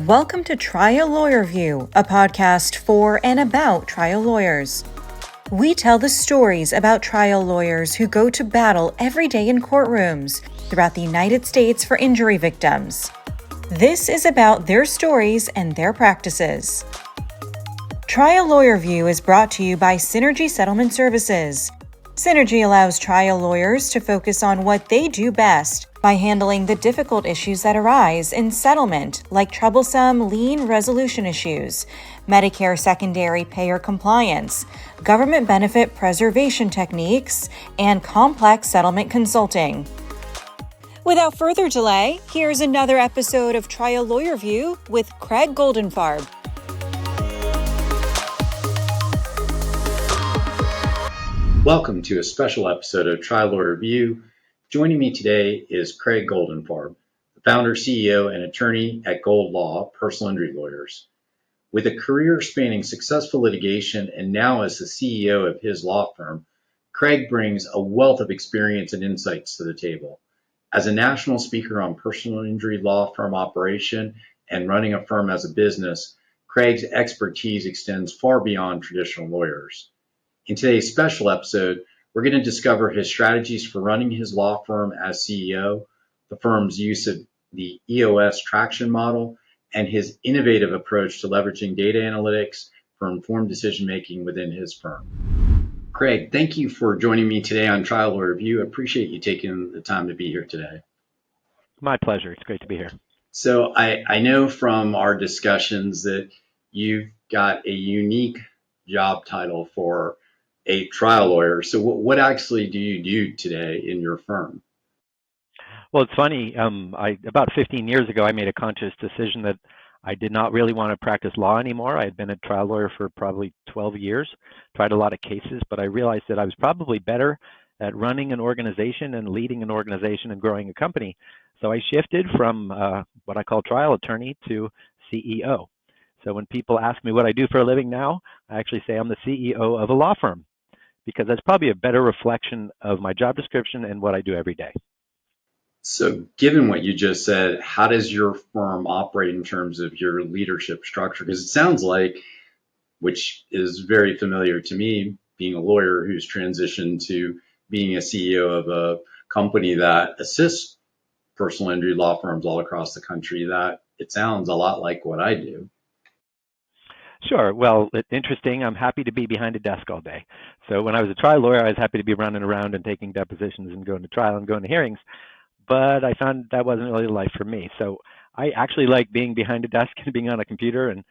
Welcome to Trial Lawyer View, a podcast for and about trial lawyers. We tell the stories about trial lawyers who go to battle every day in courtrooms throughout the United States for injury victims. This is about their stories and their practices. Trial Lawyer View is brought to you by Synergy Settlement Services. Synergy allows trial lawyers to focus on what they do best by handling the difficult issues that arise in settlement, like troublesome lien resolution issues, Medicare secondary payer compliance, government benefit preservation techniques, and complex settlement consulting. Without further delay, here's another episode of Trial Lawyer View with Craig Goldenfarb. Welcome to a special episode of Trial Lawyer View. Joining me today is Craig Goldenfarb, the founder, CEO, and attorney at Gold Law, Personal Injury Lawyers. With a career spanning successful litigation and now as the CEO of his law firm, Craig brings a wealth of experience and insights to the table. As a national speaker on personal injury law firm operation and running a firm as a business, Craig's expertise extends far beyond traditional lawyers. In today's special episode, we're going to discover his strategies for running his law firm as CEO, the firm's use of the EOS traction model, and his innovative approach to leveraging data analytics for informed decision-making within his firm. Craig, thank you for joining me today on Trial Lawyer Review. I appreciate you taking the time to be here today. My pleasure. It's great to be here. So I know from our discussions that you've got a unique job title for a trial lawyer. So what actually do you do today in your firm? Well, it's funny. About 15 years ago, I made a conscious decision that I did not really want to practice law anymore. I had been a trial lawyer for probably 12 years, tried a lot of cases, but I realized that I was probably better at running an organization and leading an organization and growing a company. So I shifted from what I call trial attorney to CEO. So when people ask me what I do for a living now, I actually say I'm the CEO of a law firm, because that's probably a better reflection of my job description and what I do every day. So given what you just said, how does your firm operate in terms of your leadership structure? Because it sounds like, which is very familiar to me, being a lawyer who's transitioned to being a CEO of a company that assists personal injury law firms all across the country, that it sounds a lot like what I do. Sure. Well, it's interesting. I'm happy to be behind a desk all day. So when I was a trial lawyer, I was happy to be running around and taking depositions and going to trial and going to hearings. But I found that wasn't really the life for me. So I actually like being behind a desk and being on a computer and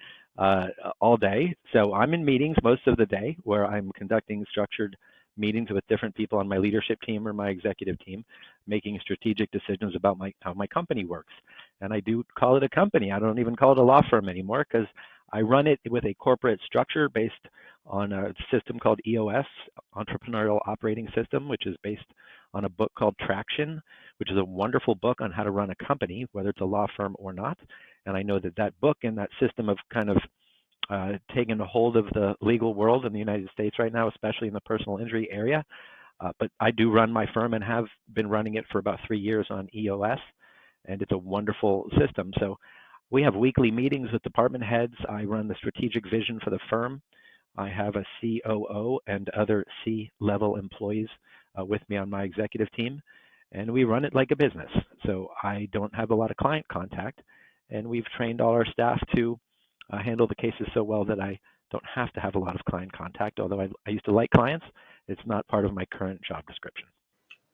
all day. So I'm in meetings most of the day where I'm conducting structured meetings with different people on my leadership team or my executive team, making strategic decisions about how my company works. And I do call it a company. I don't even call it a law firm anymore, because I run it with a corporate structure based on a system called EOS, Entrepreneurial Operating System, which is based on a book called Traction, which is a wonderful book on how to run a company, whether it's a law firm or not. And I know that that book and that system have kind of taken a hold of the legal world in the United States right now, especially in the personal injury area. But I do run my firm and have been running it for about 3 years on EOS, and it's a wonderful system. So we have weekly meetings with department heads. I run the strategic vision for the firm. I have a COO and other C-level employees with me on my executive team, and we run it like a business. So I don't have a lot of client contact, and we've trained all our staff to handle the cases so well that I don't have to have a lot of client contact, although I used to like clients. It's not part of my current job description.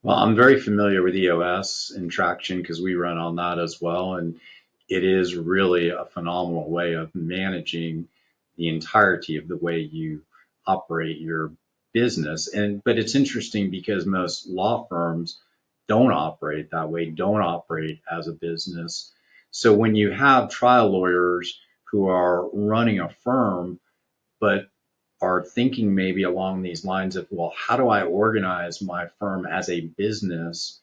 Well, I'm very familiar with EOS and Traction because we run on that as well. And it is really a phenomenal way of managing the entirety of the way you operate your business. But it's interesting because most law firms don't operate that way, don't operate as a business. So when you have trial lawyers who are running a firm, but are thinking maybe along these lines of, well, how do I organize my firm as a business?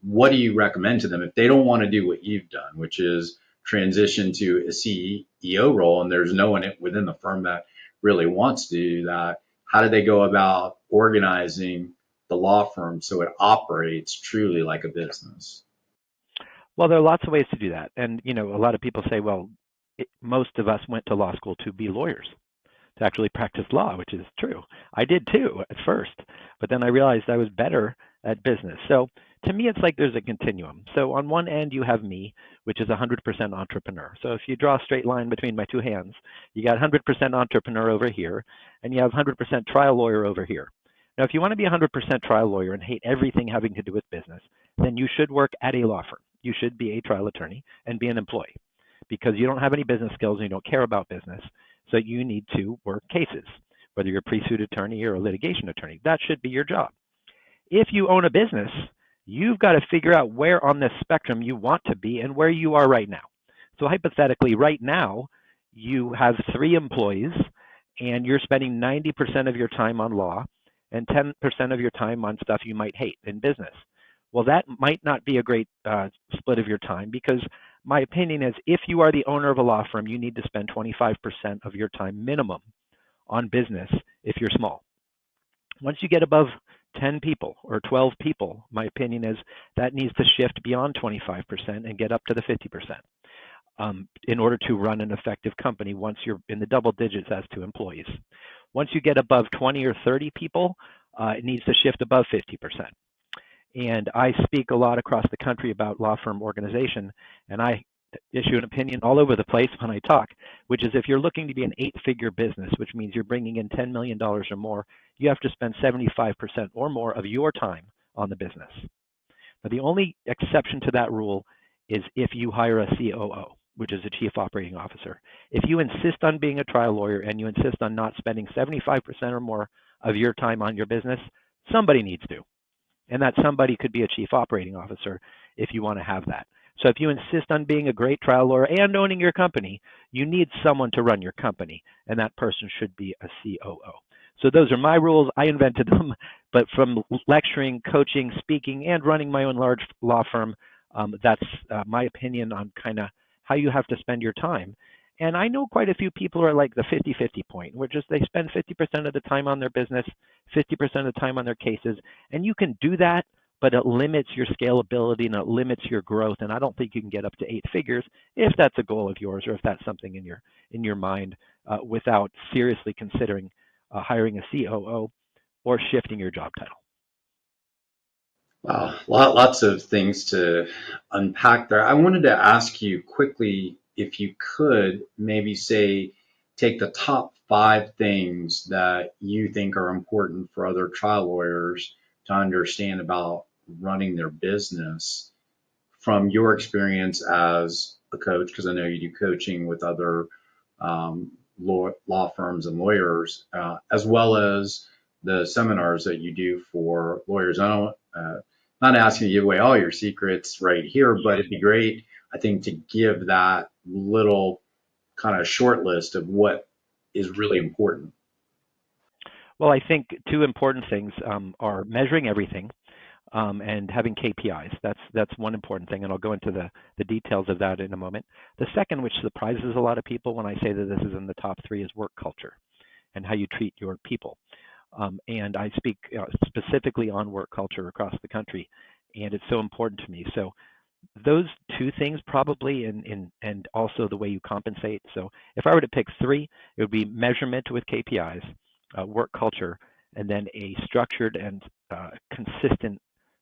What do you recommend to them if they don't want to do what you've done, which is transition to a CEO role, and there's no one within the firm that really wants to do that? How do they go about organizing the law firm so it operates truly like a business? Well, there are lots of ways to do that. And, a lot of people say, well, most of us went to law school to be lawyers, to actually practice law, which is true. I did too at first, but then I realized I was better at business. So to me, it's like there's a continuum. So on one end, you have me, which is 100% entrepreneur. So if you draw a straight line between my two hands, you got 100% entrepreneur over here, and you have 100% trial lawyer over here. Now, if you want to be 100% trial lawyer and hate everything having to do with business, then you should work at a law firm. You should be a trial attorney and be an employee, because you don't have any business skills and you don't care about business. So you need to work cases, whether you're a pre-suit attorney or a litigation attorney. That should be your job. If you own a business, you've got to figure out where on this spectrum you want to be and where you are right now. So hypothetically, right now, you have 3 employees and you're spending 90% of your time on law and 10% of your time on stuff you might hate in business. Well, that might not be a great split of your time, because my opinion is if you are the owner of a law firm, you need to spend 25% of your time minimum on business if you're small. Once you get above 10 people or 12 people, my opinion is that needs to shift beyond 25% and get up to the 50% in order to run an effective company once you're in the double digits as to employees. Once you get above 20 or 30 people, it needs to shift above 50%. And I speak a lot across the country about law firm organization, and I issue an opinion all over the place when I talk, which is if you're looking to be an 8-figure business, which means you're bringing in $10 million or more, you have to spend 75% or more of your time on the business. Now, the only exception to that rule is if you hire a COO, which is a chief operating officer. If you insist on being a trial lawyer and you insist on not spending 75% or more of your time on your business, somebody needs to. And that somebody could be a chief operating officer if you want to have that. So if you insist on being a great trial lawyer and owning your company, you need someone to run your company, and that person should be a COO. So those are my rules. I invented them, but from lecturing, coaching, speaking, and running my own large law firm, that's my opinion on kind of how you have to spend your time. And I know quite a few people are like the 50-50 point, where just they spend 50% of the time on their business, 50% of the time on their cases, and you can do that, but it limits your scalability and it limits your growth. And I don't think you can get up to 8 figures if that's a goal of yours or if that's something in your mind without seriously considering hiring a COO or shifting your job title. Wow, lots of things to unpack there. I wanted to ask you quickly if you could maybe take the top 5 things that you think are important for other trial lawyers to understand about running their business from your experience as a coach, because I know you do coaching with other law firms and lawyers, as well as the seminars that you do for lawyers. I don't, not asking you to give away all your secrets right here, but it'd be great, I think, to give that little kind of short list of what is really important. Well, I think 2 important things are measuring everything and having KPIs. That's one important thing, and I'll go into the details of that in a moment. The second, which surprises a lot of people when I say that this is in the top 3, is work culture and how you treat your people. And I speak specifically on work culture across the country, and it's so important to me. So those 2 things probably, and also the way you compensate. So if I were to pick 3, it would be measurement with KPIs, work culture, and then a structured and consistent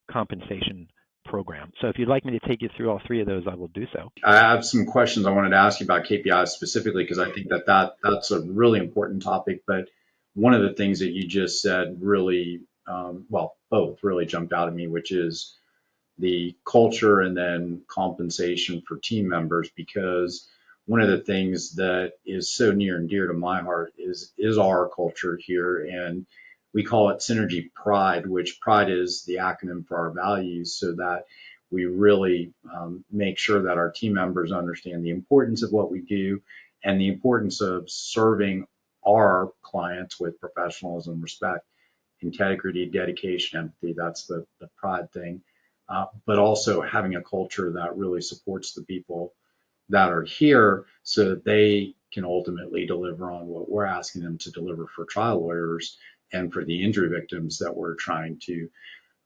compensation program. So if you'd like me to take you through all 3 of those, I will do so. I have some questions I wanted to ask you about KPIs specifically, because I think that's a really important topic. But one of the things that you just said really, both really jumped out at me, which is the culture and then compensation for team members, because one of the things that is so near and dear to my heart is our culture here, and we call it Synergy Pride, which pride is the acronym for our values, so that we really make sure that our team members understand the importance of what we do and the importance of serving our clients with professionalism, respect, integrity, dedication, empathy. That's the pride thing. But also having a culture that really supports the people that are here so that they can ultimately deliver on what we're asking them to deliver for trial lawyers and for the injury victims that we're trying to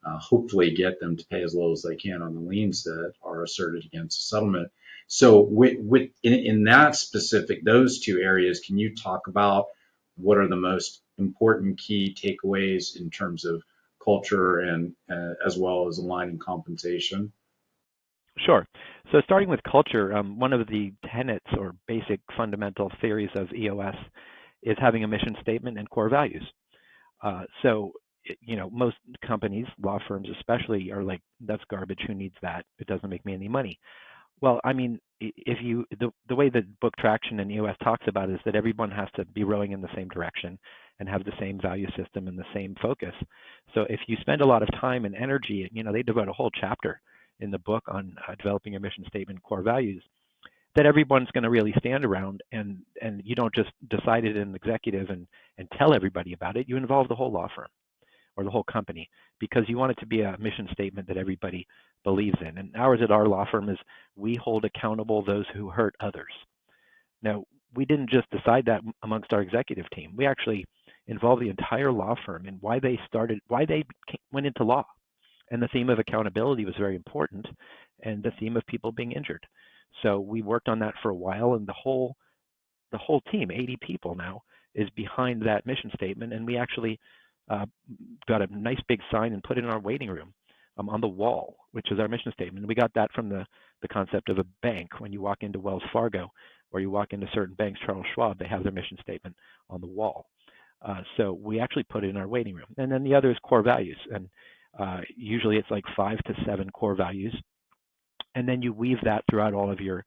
hopefully get them to pay as little as they can on the liens that are asserted against the settlement. So in that specific, those two areas, can you talk about what are the most important key takeaways in terms of culture and as well as aligning compensation? Sure. So starting with culture, one of the tenets or basic fundamental theories of EOS is having a mission statement and core values. Most companies, law firms especially, are like, that's garbage. Who needs that? It doesn't make me any money. Well, I mean, the way that book traction and EOS talks about it is that everyone has to be rowing in the same direction and have the same value system and the same focus. So if you spend a lot of time and energy, they devote a whole chapter in the book on developing a mission statement, core values, that everyone's going to really stand around, and you don't just decide it as an executive and tell everybody about it. You involve the whole law firm or the whole company, because you want it to be a mission statement that everybody believes in. And ours at our law firm is, we hold accountable those who hurt others. Now, we didn't just decide that amongst our executive team. We actually involved the entire law firm in why they went into law. And the theme of accountability was very important, and the theme of people being injured. So we worked on that for a while, and the whole team, 80 people now, is behind that mission statement. And we actually got a nice big sign and put it in our waiting room on the wall, which is our mission statement. We got that from the concept of a bank. When you walk into Wells Fargo or you walk into certain banks, Charles Schwab, they have their mission statement on the wall. So we actually put it in our waiting room. And then the other is core values. And usually it's like 5 to 7 core values. And then you weave that throughout all of your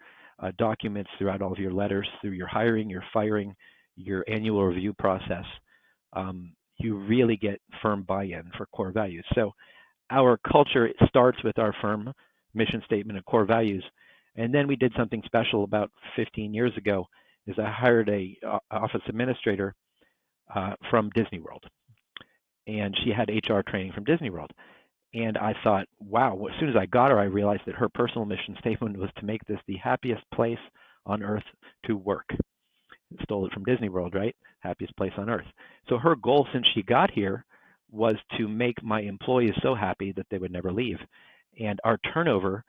documents, throughout all of your letters, through your hiring, your firing, your annual review process. You really get firm buy-in for core values. So our culture starts with our firm mission statement and core values. And then we did something special about 15 years ago, is I hired a office administrator from Disney World. And she had HR training from Disney World. And I thought, wow, as soon as I got her, I realized that her personal mission statement was to make this the happiest place on earth to work. Stole it from Disney World, right? Happiest place on earth. So her goal since she got here was to make my employees so happy that they would never leave. And our turnover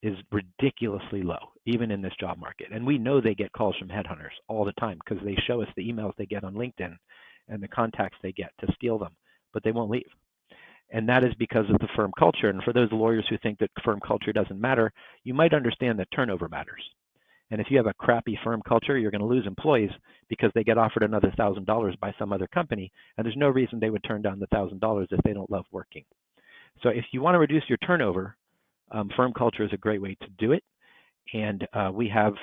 is ridiculously low, even in this job market. And we know they get calls from headhunters all the time because they show us the emails they get on LinkedIn and the contacts they get to steal them, but they won't leave. And that is because of the firm culture. And for those lawyers who think that firm culture doesn't matter, you might understand that turnover matters. And if you have a crappy firm culture, you're going to lose employees because they get offered another $1,000 by some other company, and there's no reason they would turn down the $1,000 if they don't love working. So if you want to reduce your turnover, firm culture is a great way to do it. And we have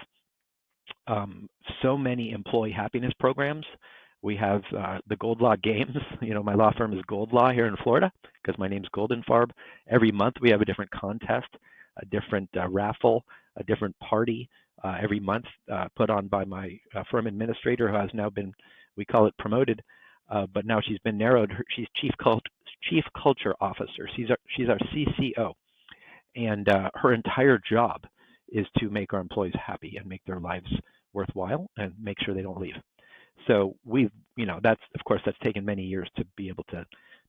so many employee happiness programs. We have the Gold Law Games. My law firm is Gold Law here in Florida because my name's Goldenfarb. Every month we have a different contest, a different raffle, a different party every month put on by my firm administrator, who has now been, we call it promoted, but now she's been narrowed. She's Chief Culture Officer. She's our CCO. And her entire job is to make our employees happy and make their lives worthwhile and make sure they don't leave. So that's taken many years to be able to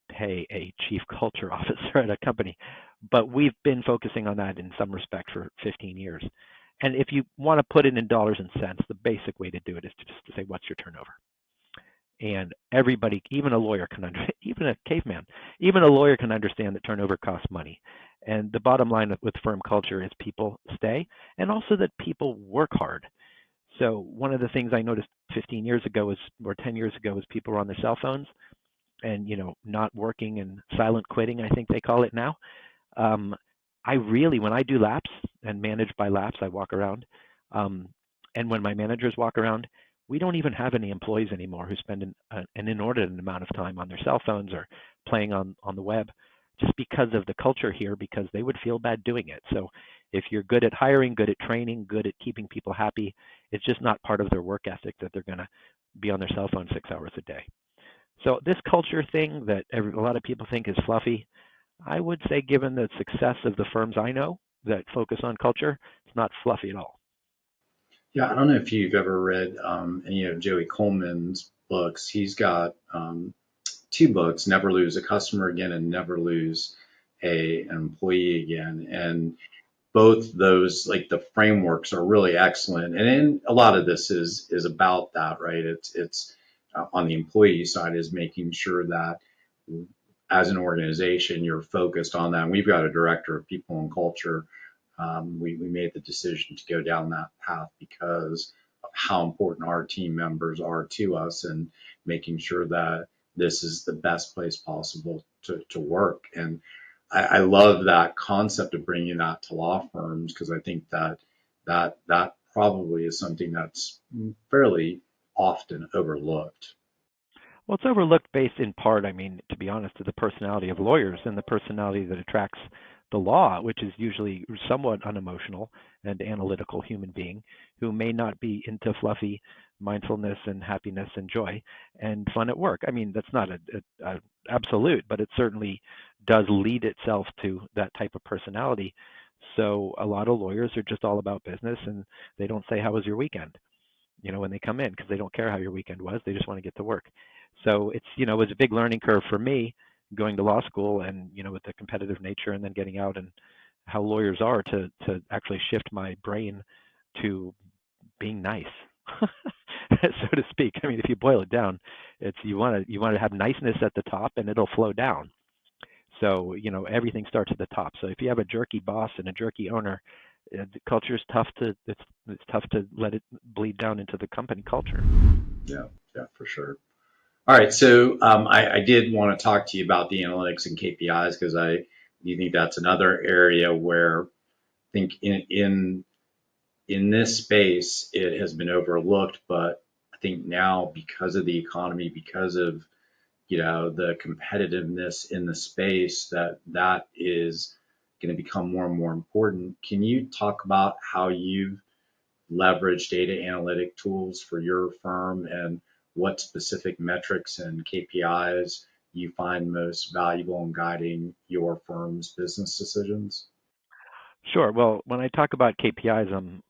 pay a chief culture officer at a company, but we've been focusing on that in some respect for 15 years. And if you want to put it in dollars and cents, the basic way to do it is to say, what's your turnover? And everybody, even a lawyer can even a caveman, even a lawyer can understand that turnover costs money. And the bottom line with firm culture is people stay, and also that people work hard. So one of the things I noticed 15 years ago or 10 years ago was people were on their cell phones and, not working and silent quitting, I think they call it now. When I do laps and manage by laps, I walk around. And when my managers walk around, we don't even have any employees anymore who spend an inordinate amount of time on their cell phones or playing on the web, just because of the culture here, because they would feel bad doing it. So if you're good at hiring, good at training, good at keeping people happy, it's just not part of their work ethic that they're going to be on their cell phone 6 hours a day. So this culture thing that a lot of people think is fluffy, I would say, given the success of the firms I know that focus on culture, it's not fluffy at all. Yeah, I don't know if you've ever read any of Joey Coleman's books. He's got 2 books, Never Lose a Customer Again and Never Lose an employee again. And both those, like the frameworks, are really excellent. And then a lot of this is about that, right? It's on the employee side is making sure that as an organization you're focused on that. And we've got a director of people and culture. We made the decision to go down that path because of how important our team members are to us, and making sure that this is the best place possible to work. And I love that concept of bringing that to law firms, because I think that probably is something that's fairly often overlooked. Well, it's overlooked based in part, I mean, to be honest, to the personality of lawyers and the personality that attracts the law, which is usually somewhat unemotional and analytical human being who may not be into fluffy mindfulness and happiness and joy and fun at work. I mean, that's not a absolute, but it certainly does lead itself to that type of personality. So a lot of lawyers are just all about business, and they don't say, "How was your weekend?" When they come in, because they don't care how your weekend was. They just want to get to work. So it was a big learning curve for me going to law school, and, with the competitive nature, and then getting out and how lawyers are to actually shift my brain to being nice, so to speak. I mean, if you boil it down, it's you want to have niceness at the top, and it'll flow down. So, everything starts at the top. So if you have a jerky boss and a jerky owner, the culture is tough to it's tough to let it bleed down into the company culture. Yeah, yeah, for sure. All right, so I did want to talk to you about the analytics and KPIs, because I do think that's another area where I think in this space it has been overlooked, but I think now, because of the economy, because of the competitiveness in the space, that is going to become more and more important. Can you talk about how you've leveraged data analytic tools for your firm, and what specific metrics and KPIs you find most valuable in guiding your firm's business decisions? Sure. Well, when I talk about KPIs, I'm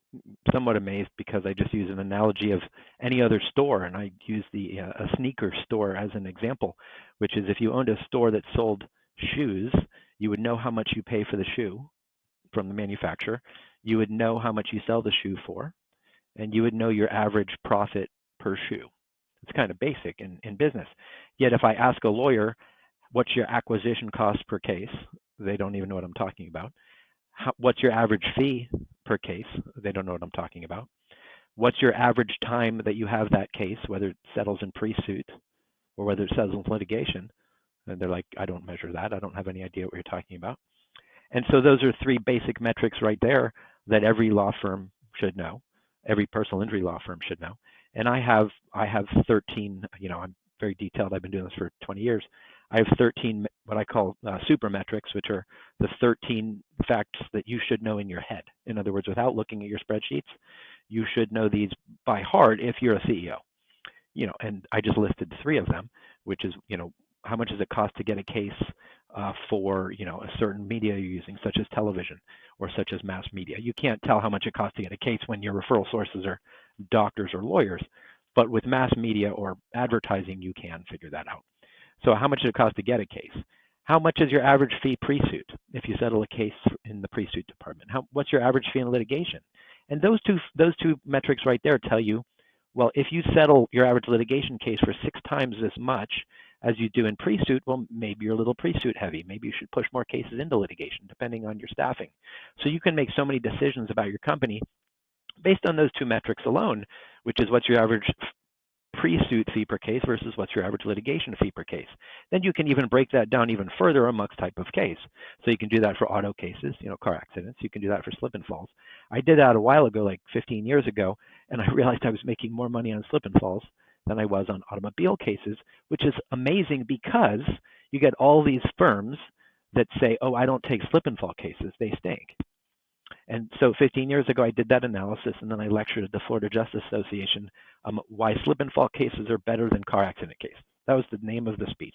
somewhat amazed because I just use an analogy of any other store, and I use the a sneaker store as an example, which is if you owned a store that sold shoes, you would know how much you pay for the shoe from the manufacturer. You would know how much you sell the shoe for, and you would know your average profit per shoe. It's kind of basic in business. Yet if I ask a lawyer, what's your acquisition cost per case? They don't even know what I'm talking about. What's your average fee per case? They don't know what I'm talking about. What's your average time that you have that case, whether it settles in pre-suit or whether it settles in litigation? And they're like, I don't measure that. I don't have any idea what you're talking about. And so those are three basic metrics right there that every law firm should know, every personal injury law firm should know. And I have 13, I'm very detailed. I've been doing this for 20 years. I have 13 what I call super metrics, which are the 13 facts that you should know in your head. In other words, without looking at your spreadsheets, you should know these by heart if you're a CEO. And I just listed three of them, which is, how much does it cost to get a case for, a certain media you're using, such as television or such as mass media. You can't tell how much it costs to get a case when your referral sources are doctors or lawyers, but with mass media or advertising, you can figure that out. So how much does it cost to get a case? How much is your average fee pre-suit if you settle a case in the pre-suit department? What's your average fee in litigation? And those two metrics right there tell you, well, if you settle your average litigation case for 6 times as much as you do in pre-suit, well, maybe you're a little pre-suit heavy. Maybe you should push more cases into litigation, depending on your staffing. So you can make so many decisions about your company based on those two metrics alone, which is what's your average pre-suit fee per case versus what's your average litigation fee per case. Then you can even break that down even further amongst type of case. So you can do that for auto cases, car accidents. You can do that for slip and falls. I did that a while ago, like 15 years ago, and I realized I was making more money on slip and falls than I was on automobile cases, which is amazing because you get all these firms that say, oh, I don't take slip and fall cases, they stink. And so 15 years ago, I did that analysis, and then I lectured at the Florida Justice Association why slip and fall cases are better than car accident cases. That was the name of the speech.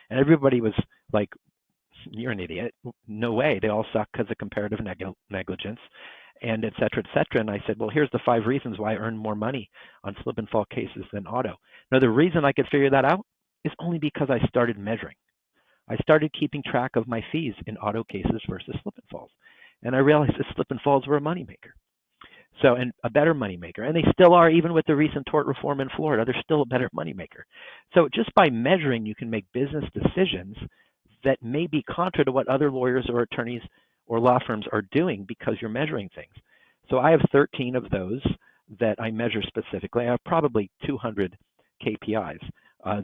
And everybody was like, you're an idiot. No way. They all suck because of comparative negligence, and et cetera, et cetera. And I said, well, here's the 5 reasons why I earn more money on slip and fall cases than auto. Now, the reason I could figure that out is only because I started measuring. I started keeping track of my fees in auto cases versus slip and falls. And I realized that slip and falls were a moneymaker. So, and a better moneymaker. And they still are, even with the recent tort reform in Florida, they're still a better moneymaker. So just by measuring, you can make business decisions that may be contra to what other lawyers or attorneys or law firms are doing because you're measuring things. So I have 13 of those that I measure specifically. I have probably 200 KPIs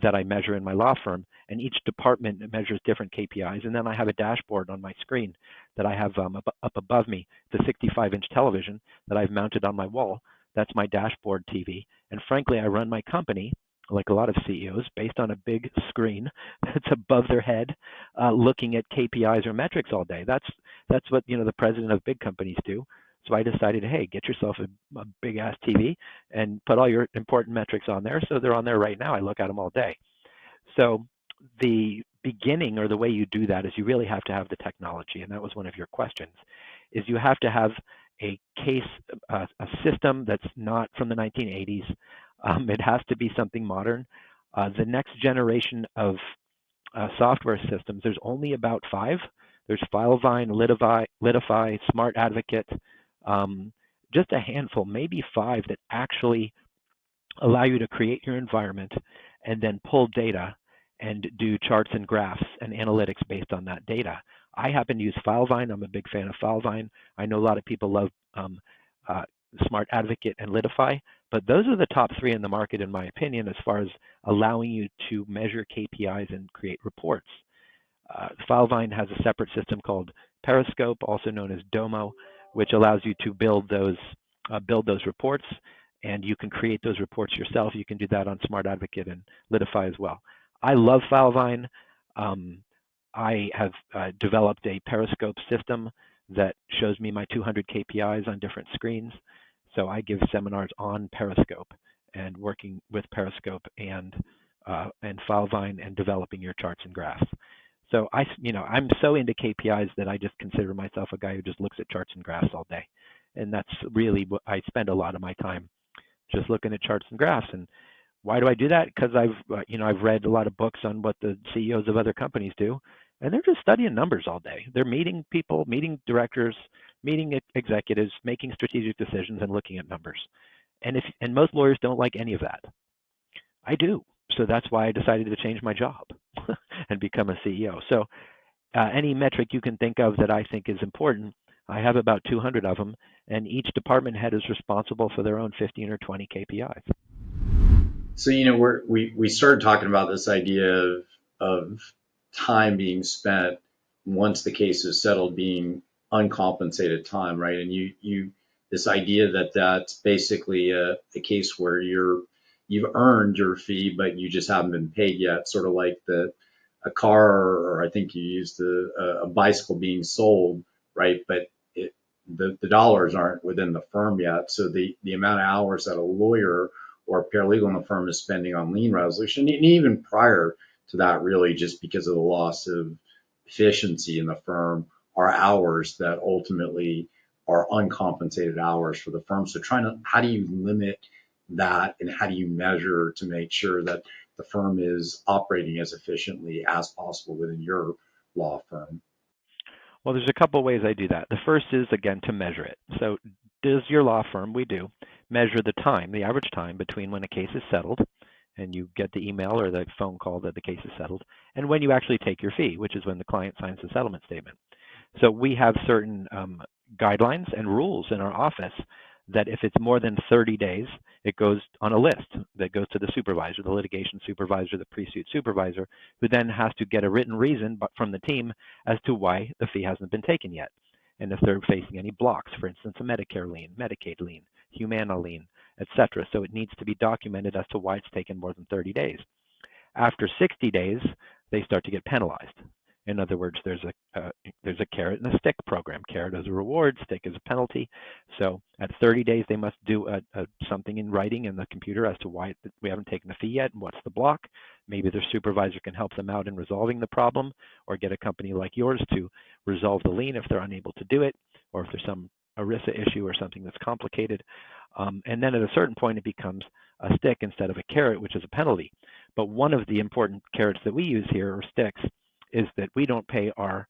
that I measure in my law firm, and each department measures different KPIs. And then I have a dashboard on my screen that I have up above me, the 65-inch television that I've mounted on my wall. That's my dashboard TV. And frankly, I run my company, like a lot of CEOs, based on a big screen that's above their head, looking at KPIs or metrics all day. That's what the president of big companies do. So I decided, hey, get yourself a big ass TV and put all your important metrics on there. So they're on there right now. I look at them all day. So the beginning, or the way you do that, is you really have to have the technology. And that was one of your questions, is you have to have a case, a system that's not from the 1980s. It has to be something modern. The next generation of software systems, there's only about 5. There's FileVine, Litify, Smart Advocate, just a handful, maybe 5, that actually allow you to create your environment and then pull data and do charts and graphs and analytics based on that data. I happen to use FileVine. I'm a big fan of FileVine. I know a lot of people love Smart Advocate and Litify, but those are the top 3 in the market, in my opinion, as far as allowing you to measure KPIs and create reports. FileVine has a separate system called Periscope, also known as Domo, which allows you to build those reports, and you can create those reports yourself. You can do that on Smart Advocate and Litify as well. I love FileVine. I have developed a Periscope system that shows me my 200 KPIs on different screens. So I give seminars on Periscope and working with Periscope and FileVine and developing your charts and graphs. So I'm so into KPIs that I just consider myself a guy who just looks at charts and graphs all day. And that's really what I spend a lot of my time, just looking at charts and graphs. And why do I do that? Because I've read a lot of books on what the CEOs of other companies do, and they're just studying numbers all day. They're meeting people, meeting directors, meeting executives, making strategic decisions, and looking at numbers. And most lawyers don't like any of that. I do. So that's why I decided to change my job and become a CEO. So any metric you can think of that I think is important, I have about 200 of them, and each department head is responsible for their own 15 or 20 KPIs. So, we started talking about this idea of time being spent once the case is settled being uncompensated time, right? And you this idea that that's basically a case where you've earned your fee, but you just haven't been paid yet, sort of like a car, or I think you used a bicycle being sold, right? But the dollars aren't within the firm yet. So the amount of hours that a lawyer or paralegal in the firm is spending on lien resolution, and even prior to that, really just because of the loss of efficiency in the firm, are hours that ultimately are uncompensated hours for the firm. So how do you limit that, and how do you measure to make sure that the firm is operating as efficiently as possible within your law firm? Well, there's a couple of ways I do that. The first is, again, to measure it. So does your law firm, we do, measure the time, the average time between when a case is settled and you get the email or the phone call that the case is settled, and when you actually take your fee, which is when the client signs the settlement statement. So we have certain guidelines and rules in our office that if it's more than 30 days, it goes on a list that goes to the supervisor, the litigation supervisor, the pre-suit supervisor, who then has to get a written reason from the team as to why the fee hasn't been taken yet. And if they're facing any blocks, for instance, a Medicare lien, Medicaid lien, Humana lien, etc. So it needs to be documented as to why it's taken more than 30 days. After 60 days, they start to get penalized. In other words, there's a carrot and a stick program. Carrot as a reward, stick as a penalty. So at 30 days, they must do something in writing in the computer as to why we haven't taken the fee yet and what's the block. Maybe their supervisor can help them out in resolving the problem, or get a company like yours to resolve the lien if they're unable to do it, or if there's some ERISA issue or something that's complicated. And then at a certain point, it becomes a stick instead of a carrot, which is a penalty. But one of the important carrots that we use here, or sticks, is that we don't pay our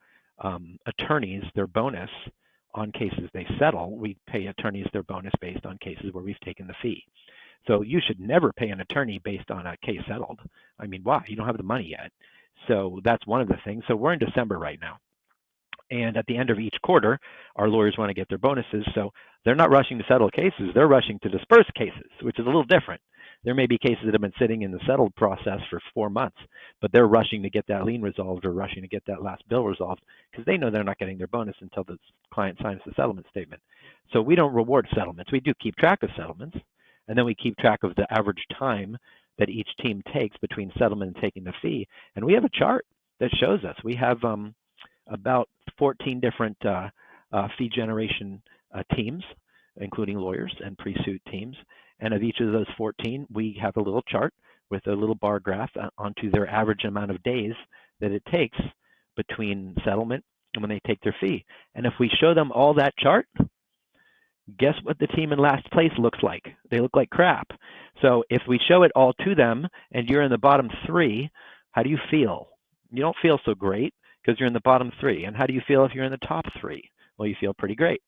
attorneys their bonus on cases they settle. We pay attorneys their bonus based on cases where we've taken the fee. So you should never pay an attorney based on a case settled. I mean, why? You don't have the money yet. So that's one of the things. So we're in December right now. And at the end of each quarter, our lawyers want to get their bonuses. So they're not rushing to settle cases. They're rushing to disperse cases, which is a little different. There may be cases that have been sitting in the settled process for 4 months, but they're rushing to get that lien resolved or rushing to get that last bill resolved because they know they're not getting their bonus until the client signs the settlement statement. So we don't reward settlements. We do keep track of settlements, and then we keep track of the average time that each team takes between settlement and taking the fee. And we have a chart that shows us. We have about 14 different fee generation teams, including lawyers and pre-suit teams. And of each of those 14, we have a little chart with a little bar graph onto their average amount of days that it takes between settlement and when they take their fee. And if we show them all that chart, guess what the team in last place looks like? They look like crap. So if we show it all to them and you're in the bottom 3, how do you feel? You don't feel so great because you're in the bottom 3. And how do you feel if you're in the top 3? Well, you feel pretty great.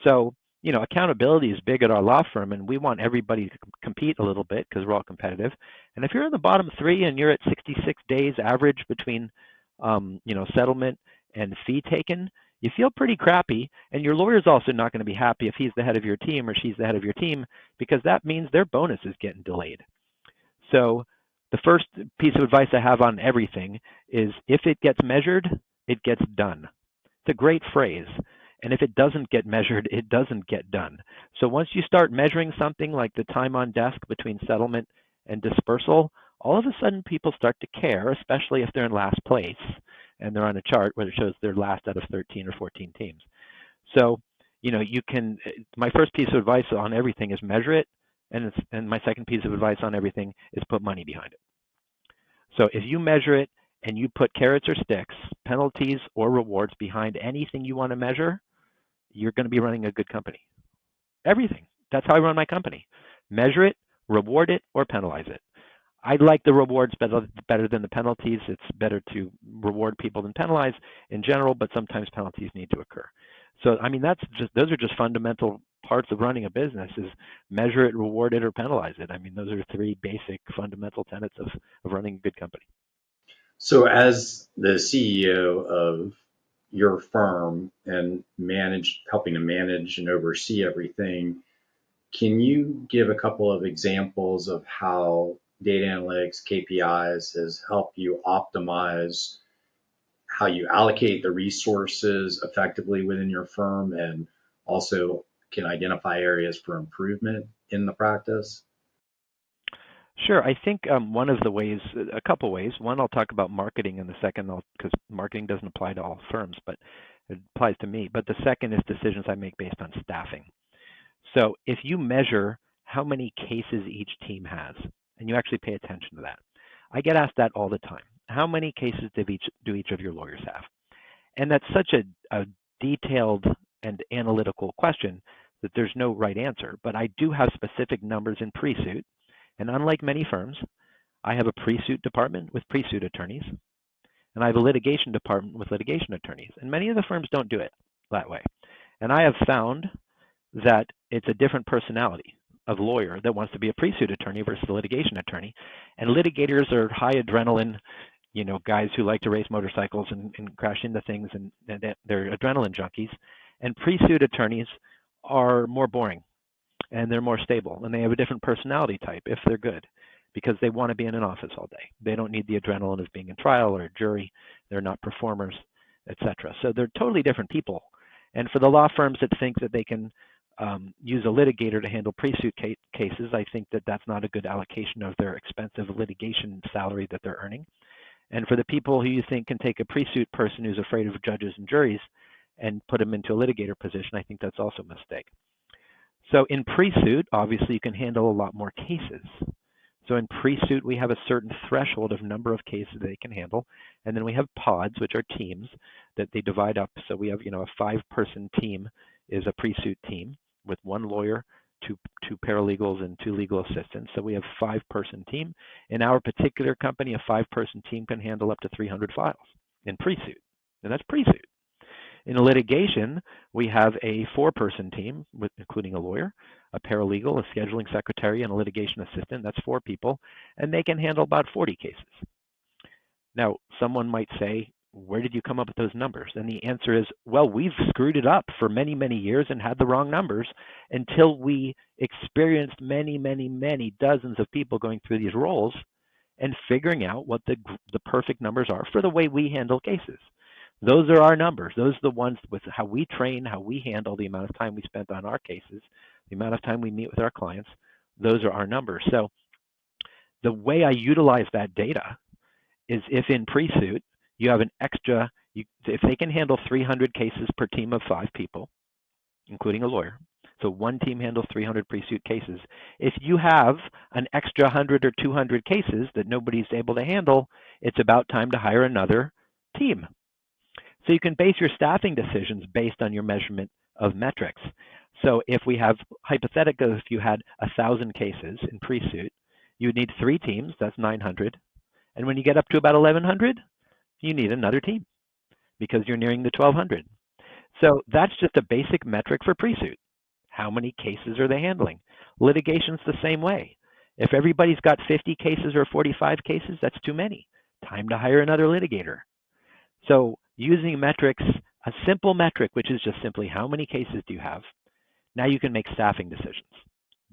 So, you know, accountability is big at our law firm, and we want everybody to compete a little bit because we're all competitive. And if you're in the bottom 3 and you're at 66 days average between, settlement and fee taken, you feel pretty crappy. And your lawyer's also not going to be happy if he's the head of your team or she's the head of your team, because that means their bonus is getting delayed. So the first piece of advice I have on everything is if it gets measured, it gets done. It's a great phrase. And if it doesn't get measured, it doesn't get done. So once you start measuring something like the time on desk between settlement and dispersal, all of a sudden people start to care, especially if they're in last place and they're on a chart where it shows they're last out of 13 or 14 teams. So, my first piece of advice on everything is measure it. And my second piece of advice on everything is put money behind it. So if you measure it and you put carrots or sticks, penalties or rewards behind anything you want to measure, you're going to be running a good company. Everything. That's how I run my company. Measure it, reward it, or penalize it. I like the rewards better than the penalties. It's better to reward people than penalize in general, but sometimes penalties need to occur. So, I mean, those are just fundamental parts of running a business: is measure it, reward it, or penalize it. I mean, those are 3 basic fundamental tenets of running a good company. So as the CEO of your firm and helping to manage and oversee everything, can you give a couple of examples of how data analytics, KPIs, has helped you optimize how you allocate the resources effectively within your firm, and also can identify areas for improvement in the practice? Sure. I think one of the ways, a couple ways. One, I'll talk about marketing, and the second, because marketing doesn't apply to all firms, but it applies to me. But the second is decisions I make based on staffing. So if you measure how many cases each team has, and you actually pay attention to that, I get asked that all the time. How many cases do each of your lawyers have? And that's such a detailed and analytical question that there's no right answer. But I do have specific numbers in pre-suit. And unlike many firms, I have a pre-suit department with pre-suit attorneys, and I have a litigation department with litigation attorneys. And many of the firms don't do it that way. And I have found that it's a different personality of lawyer that wants to be a pre-suit attorney versus a litigation attorney. And litigators are high adrenaline, guys who like to race motorcycles and crash into things, and they're adrenaline junkies. And pre-suit attorneys are more boring, and they're more stable, and they have a different personality type if they're good, because they want to be in an office all day. They don't need the adrenaline of being in trial or a jury. They're not performers, etc. So they're totally different people. And for the law firms that think that they can use a litigator to handle pre-suit cases, I think that that's not a good allocation of their expensive litigation salary that they're earning. And for the people who you think can take a pre-suit person who's afraid of judges and juries and put them into a litigator position, I think that's also a mistake. So in pre-suit, obviously you can handle a lot more cases. So in pre-suit, we have a certain threshold of number of cases they can handle. And then we have pods, which are teams that they divide up. So we have, a 5-person team is a pre-suit team with 1 lawyer, two paralegals, and 2 legal assistants. So we have a 5-person team. In our particular company, a 5-person team can handle up to 300 files. in pre-suit, and that's pre-suit. In litigation, we have a 4-person team, including a lawyer, a paralegal, a scheduling secretary, and a litigation assistant. That's 4 people, and they can handle about 40 cases. Now, someone might say, where did you come up with those numbers? And the answer is, well, we've screwed it up for many, many years and had the wrong numbers until we experienced many dozens of people going through these roles and figuring out what the perfect numbers are for the way we handle cases. Those are our numbers. Those are the ones with how we train, how we handle, the amount of time we spent on our cases, the amount of time we meet with our clients. Those are our numbers. So the way I utilize that data is if in pre-suit you have an extra, if they can handle 300 cases per team of 5 people, including a lawyer, so one team handles 300 pre-suit cases. If you have an extra 100 or 200 cases that nobody's able to handle, it's about time to hire another team. So you can base your staffing decisions based on your measurement of metrics. So if we have, hypothetically, if you had 1,000 cases in pre-suit, you would need 3 teams, that's 900. And when you get up to about 1,100, you need another team because you're nearing the 1,200. So that's just a basic metric for pre-suit. How many cases are they handling? Litigation's the same way. If everybody's got 50 cases or 45 cases, that's too many. Time to hire another litigator. So using metrics, a simple metric, which is just simply how many cases do you have? Now you can make staffing decisions.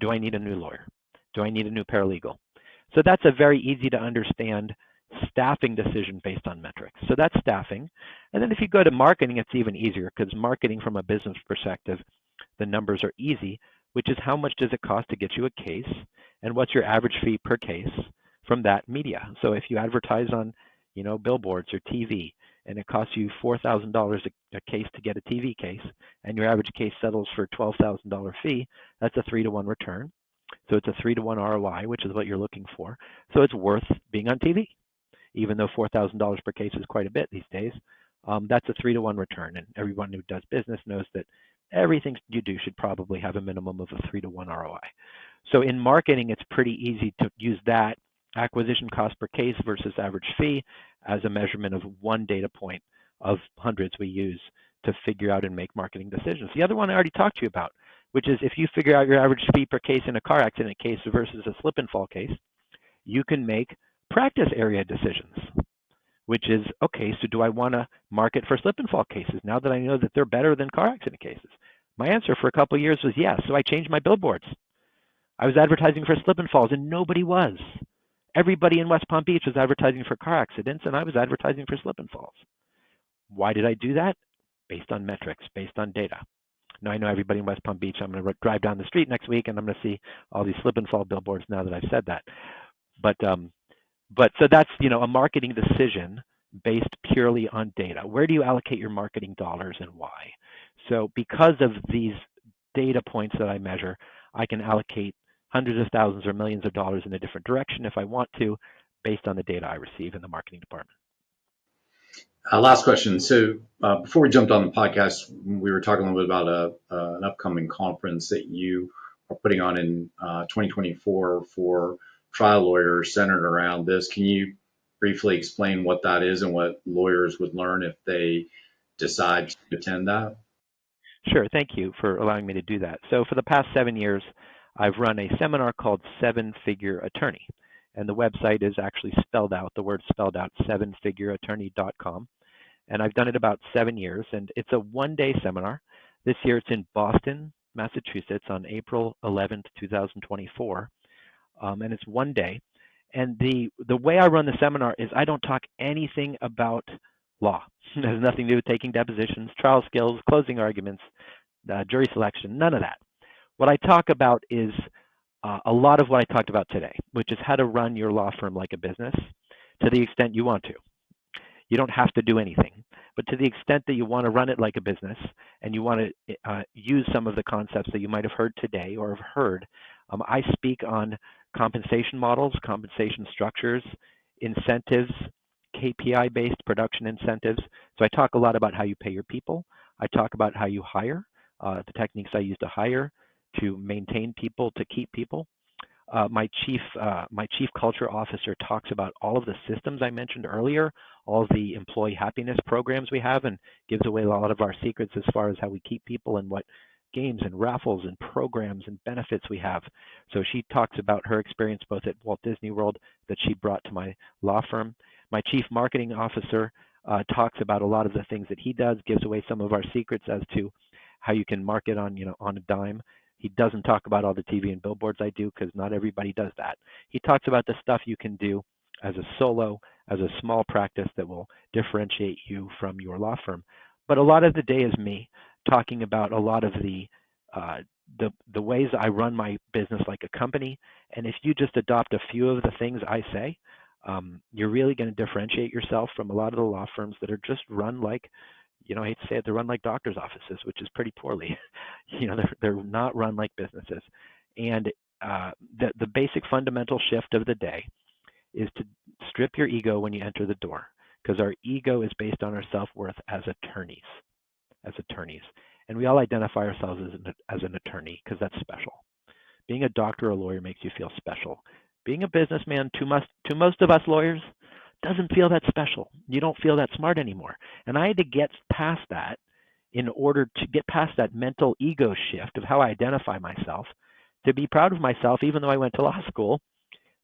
Do I need a new lawyer? Do I need a new paralegal? So that's a very easy to understand staffing decision based on metrics. So that's staffing. And then if you go to marketing, it's even easier because marketing from a business perspective, the numbers are easy, which is how much does it cost to get you a case and what's your average fee per case from that media. So if you advertise on, billboards or TV and it costs you $4,000 a case to get a TV case and your average case settles for a $12,000 fee, that's a 3-to-1 return. So it's a 3-to-1 ROI, which is what you're looking for. So it's worth being on TV, even though $4,000 per case is quite a bit these days. That's a 3-to-1 return, and everyone who does business knows that everything you do should probably have a minimum of a 3-to-1 ROI. So in marketing, it's pretty easy to use that acquisition cost per case versus average fee as a measurement of one data point of hundreds we use to figure out and make marketing decisions. The other one I already talked to you about, which is if you figure out your average fee per case in a car accident case versus a slip and fall case, you can make practice area decisions, which is, okay, so do I want to market for slip and fall cases now that I know that they're better than car accident cases? My answer for a couple of years was yes, so I changed my billboards. I was advertising for slip and falls and nobody was. Everybody in West Palm Beach was advertising for car accidents and I was advertising for slip and falls. Why did I do that? Based on metrics, based on data. Now I know everybody in West Palm Beach, I'm going to drive down the street next week and I'm going to see all these slip and fall billboards now that I've said that. But so that's, a marketing decision based purely on data. Where do you allocate your marketing dollars and why? So because of these data points that I measure, I can allocate hundreds of thousands or millions of dollars in a different direction if I want to, based on the data I receive in the marketing department. Last question. So before we jumped on the podcast, we were talking a little bit about an upcoming conference that you are putting on in 2024 for trial lawyers centered around this. Can you briefly explain what that is and what lawyers would learn if they decide to attend that? Sure. Thank you for allowing me to do that. So for the past 7 years, I've run a seminar called 7-Figure Attorney. And the website is actually spelled out, the word spelled out, 7figureattorney.com. And I've done it about 7 years. And it's a one-day seminar. This year it's in Boston, Massachusetts on April 11th, 2024. And it's one day. And the way I run the seminar is I don't talk anything about law. It has nothing to do with taking depositions, trial skills, closing arguments, jury selection, none of that. What I talk about is a lot of what I talked about today, which is how to run your law firm like a business to the extent you want to. You don't have to do anything, but to the extent that you want to run it like a business and you want to use some of the concepts that you might have heard today or have heard, I speak on compensation models, compensation structures, incentives, KPI-based production incentives. So I talk a lot about how you pay your people. I talk about how you hire, the techniques I use to hire, to maintain people, to keep people. My chief culture officer talks about all of the systems I mentioned earlier, all of the employee happiness programs we have, and gives away a lot of our secrets as far as how we keep people and what games and raffles and programs and benefits we have. So she talks about her experience both at Walt Disney World that she brought to my law firm. My chief marketing officer talks about a lot of the things that he does, gives away some of our secrets as to how you can market on a dime. He doesn't talk about all the TV and billboards I do because not everybody does that. He talks about the stuff you can do as a solo, as a small practice that will differentiate you from your law firm. But a lot of the day is me talking about a lot of the ways I run my business like a company. And if you just adopt a few of the things I say, you're really going to differentiate yourself from a lot of the law firms that are just run like, I hate to say it, they're run like doctor's offices, which is pretty poorly. They're not run like businesses. And the basic fundamental shift of the day is to strip your ego when you enter the door, because our ego is based on our self-worth as attorneys. And we all identify ourselves as an attorney because that's special. Being a doctor or a lawyer makes you feel special. Being a businessman, to most of us lawyers, doesn't feel that special. You don't feel that smart anymore. And I had to get past that in order to get past that mental ego shift of how I identify myself, to be proud of myself, even though I went to law school,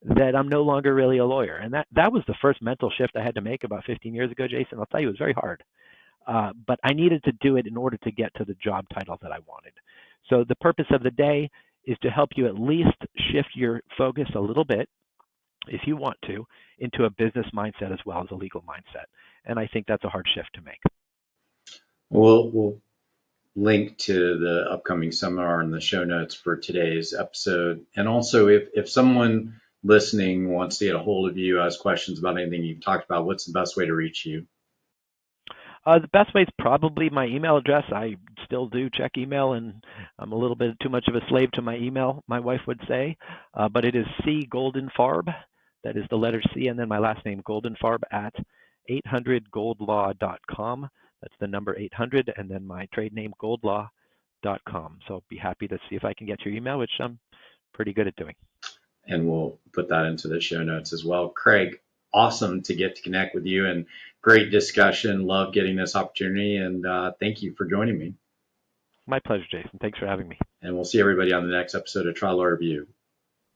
that I'm no longer really a lawyer. And that was the first mental shift I had to make about 15 years ago, Jason. I'll tell you, it was very hard. But I needed to do it in order to get to the job title that I wanted. So the purpose of the day is to help you at least shift your focus a little bit, if you want to, into a business mindset as well as a legal mindset. And I think that's a hard shift to make. We'll link to the upcoming seminar in the show notes for today's episode. And also, if someone listening wants to get a hold of you, ask questions about anything you've talked about, what's the best way to reach you? The best way is probably my email address. I still do check email, and I'm a little bit too much of a slave to my email, my wife would say. But it is cgoldenfarb. That is the letter C, and then my last name, Goldenfarb, at 800goldlaw.com. That's the number 800, and then my trade name, goldlaw.com. So I'll be happy to see if I can get your email, which I'm pretty good at doing. And we'll put that into the show notes as well. Craig, awesome to get to connect with you, and great discussion. Love getting this opportunity, and thank you for joining me. My pleasure, Jason. Thanks for having me. And we'll see everybody on the next episode of Trial Lawyer View.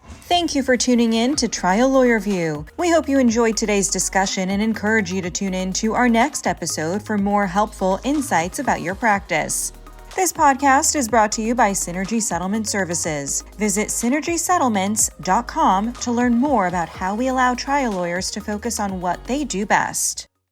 Thank you for tuning in to Trial Lawyer View. We hope you enjoyed today's discussion and encourage you to tune in to our next episode for more helpful insights about your practice. This podcast is brought to you by Synergy Settlement Services. Visit synergysettlements.com to learn more about how we allow trial lawyers to focus on what they do best.